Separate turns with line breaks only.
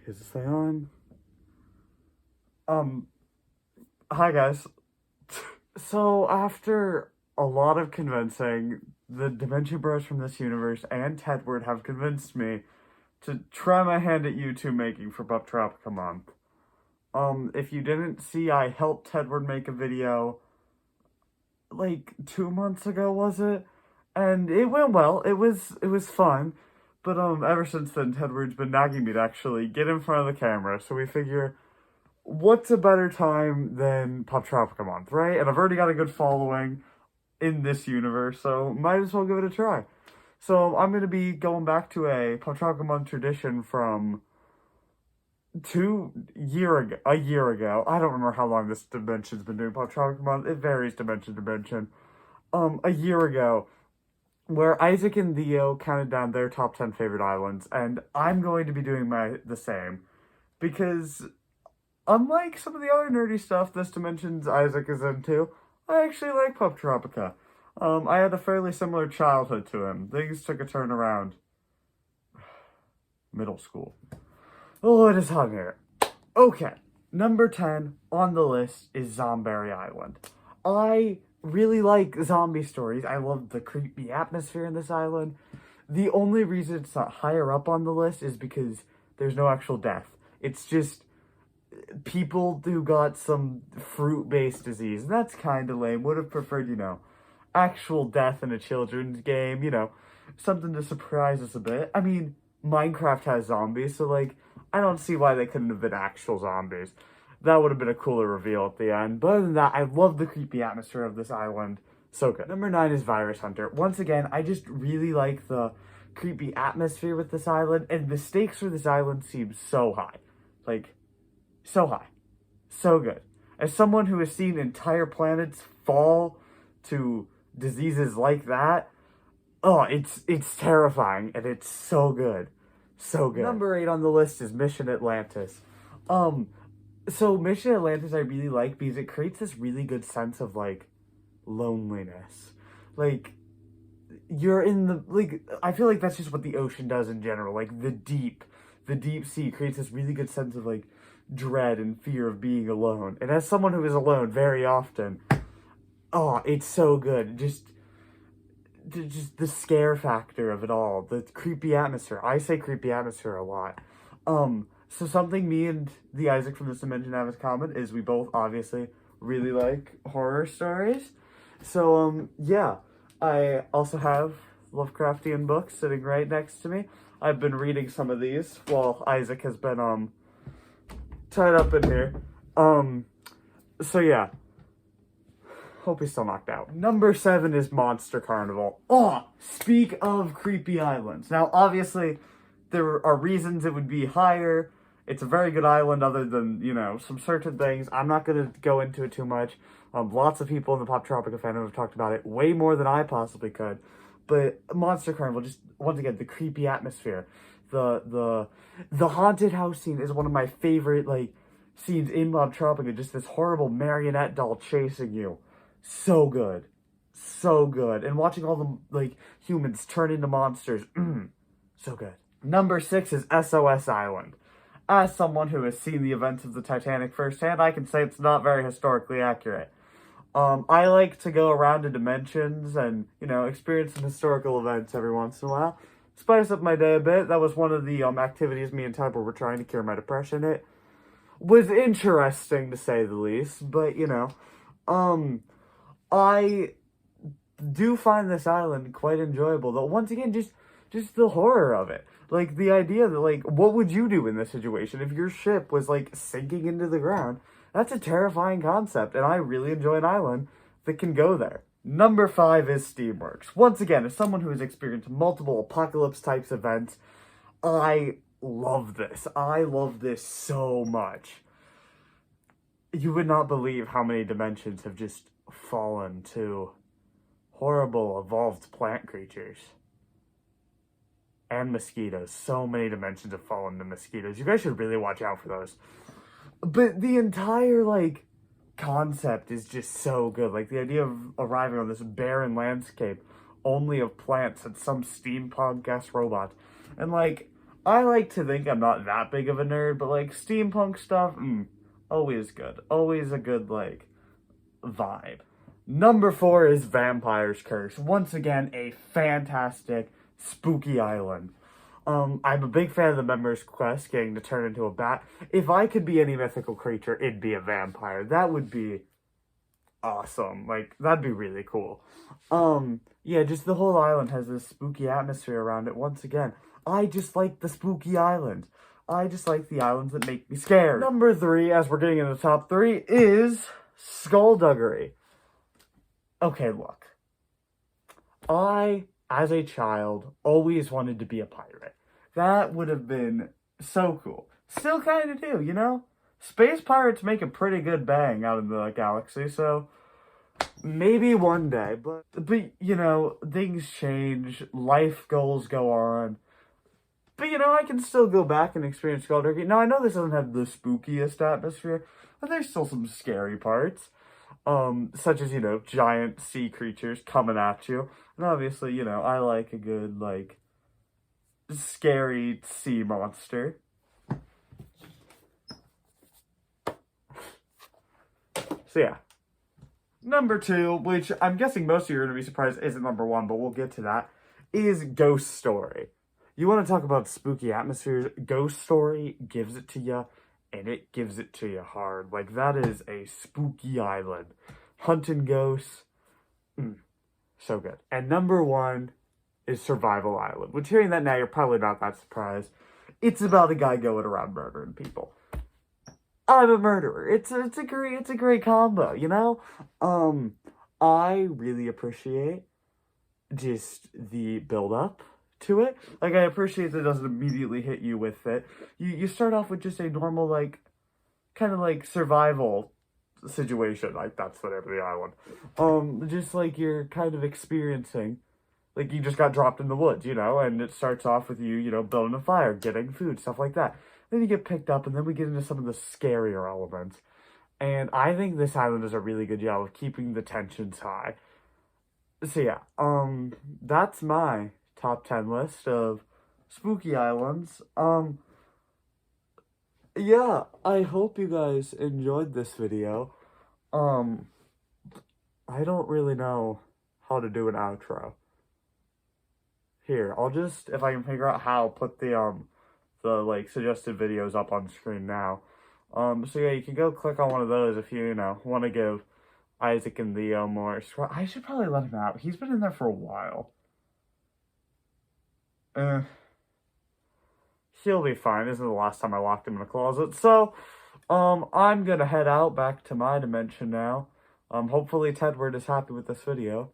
Is this thing on? Hi guys. So after a lot of convincing, the Dimension Bros from this universe and Tedward have convinced me to try my hand at YouTube making for Poptropica month. If you didn't see, I helped Tedward make a video like 2 months ago, was it? And it went well. It was fun. But ever since then, Tedward's been nagging me to actually get in front of the camera. So we figure, what's a better time than Poptropica month, right? And I've already got a good following in this universe, so might as well give it a try. So I'm going to be going back to a Poptropica month tradition from a year ago. I don't remember how long this dimension's been doing Poptropica month. It varies dimension to dimension. A year ago, where Isaac and Theo counted down their top 10 favorite islands, and I'm going to be doing the same, because unlike some of the other nerdy stuff this dimension's Isaac is into, I actually like Poptropica. I had a fairly similar childhood to him. Things took a turn around middle school. Oh, it is hot here. Okay, number 10 on the list is Zomberry Island. I really like zombie stories. I love the creepy atmosphere in this island. The only reason it's not higher up on the list is because there's no actual death. It's just people who got some fruit-based disease. And that's kind of lame. Would have preferred, actual death in a children's game, something to surprise us a bit. I mean, Minecraft has zombies, so, I don't see why they couldn't have been actual zombies. That would have been a cooler reveal at the end. But other than that, I love the creepy atmosphere of this island. So good. Number 9 is Virus Hunter. Once again, I just really like the creepy atmosphere with this island, and the stakes for this island seem so high. So high. So good. As someone who has seen entire planets fall to diseases like that, it's terrifying, and it's so good. So good. Number 8 on the list is Mission Atlantis. So Mission Atlantis I really like because it creates this really good sense of, loneliness. You're in the, I feel like that's just what the ocean does in general. The deep sea creates this really good sense of, dread and fear of being alone. And as someone who is alone very often, it's so good. Just the scare factor of it all, the creepy atmosphere. I say creepy atmosphere a lot. So something me and the Isaac from this dimension have in common is we both obviously really like horror stories. So, yeah, I also have Lovecraftian books sitting right next to me. I've been reading some of these while Isaac has been, tied up in here. So yeah. Hope he's still knocked out. Number 7 is Monster Carnival. Speak of creepy islands. Now, obviously, there are reasons it would be higher. It's a very good island other than, some certain things. I'm not going to go into it too much. Lots of people in the Poptropica fandom have talked about it way more than I possibly could. But Monster Carnival, just, once again, the creepy atmosphere. The haunted house scene is one of my favorite, scenes in Poptropica. Just this horrible marionette doll chasing you. So good. So good. And watching all the, humans turn into monsters. So good. Number 6 is SOS Island. As someone who has seen the events of the Titanic firsthand, I can say it's not very historically accurate. I like to go around to dimensions and, experience some historical events every once in a while. Spice up my day a bit. That was one of the activities me and Tybor were trying to cure my depression. It was interesting, to say the least. But, I do find this island quite enjoyable. Though, once again, just the horror of it. The idea that, what would you do in this situation if your ship was, sinking into the ground? That's a terrifying concept, and I really enjoy an island that can go there. Number 5 is Steamworks. Once again, as someone who has experienced multiple apocalypse-types events, I love this. I love this so much. You would not believe how many dimensions have just fallen to horrible, evolved plant creatures. And mosquitoes. So many dimensions have fallen to mosquitoes. You guys should really watch out for those. But the entire, concept is just so good. The idea of arriving on this barren landscape only of plants and some steampunk-esque robot. And, I like to think I'm not that big of a nerd, but like steampunk stuff, always good. Always a good, like, vibe. Number 4 is Vampire's Curse. Once again, a fantastic, spooky island. I'm a big fan of the member's quest, getting to turn into a bat. If I could be any mythical creature, it'd be a vampire. That would be awesome. Like, that'd be really cool. Yeah, just the whole island has this spooky atmosphere around it. Once again, I just like the spooky island. I just like the islands that make me scared. Number 3, as we're getting in the top 3, is Skullduggery. Okay, look. I, as a child, always wanted to be a pirate. That would have been so cool. Still kind of do, you know? Space pirates make a pretty good bang out in the galaxy, so maybe one day. But you know, things change, life goals go on. But, you know, I can still go back and experience Skullduggery. Now, I know this doesn't have the spookiest atmosphere, but there's still some scary parts. Such as, you know, giant sea creatures coming at you. And obviously, you know, I like a good, like, scary sea monster. So, yeah. Number 2, which I'm guessing most of you are going to be surprised isn't number 1, but we'll get to that, is Ghost Story. You want to talk about spooky atmospheres? Ghost Story gives it to you, and it gives it to you hard. Like, that is a spooky island. Hunting ghosts. So good. And number 1 is Survival Island. Which, hearing that now, you're probably not that surprised. It's about a guy going around murdering people. I'm a murderer. It's a great combo, you know? I really appreciate just the build-up to it. Like, I appreciate that it doesn't immediately hit you with it. You start off with just a normal, like, kind of like survival situation. Like, that's the name of the island. Just like you're kind of experiencing, like you just got dropped in the woods, you know, and it starts off with you know, building a fire, getting food, stuff like that. Then you get picked up, and then we get into some of the scarier elements. And I think this island does a really good job of keeping the tensions high. So yeah, that's my top 10 list of spooky islands. Yeah, I hope you guys enjoyed this video. I don't really know how to do an outro. Here, I'll just, if I can figure out how, put the like, suggested videos up on screen now. So yeah, you can go click on one of those if you know, want to give Isaac and Theo more. I should probably let him out. He's been in there for a while. He'll be fine. This is the last time I locked him in a closet. So, I'm gonna head out back to my dimension now. Hopefully Tedward is happy with this video.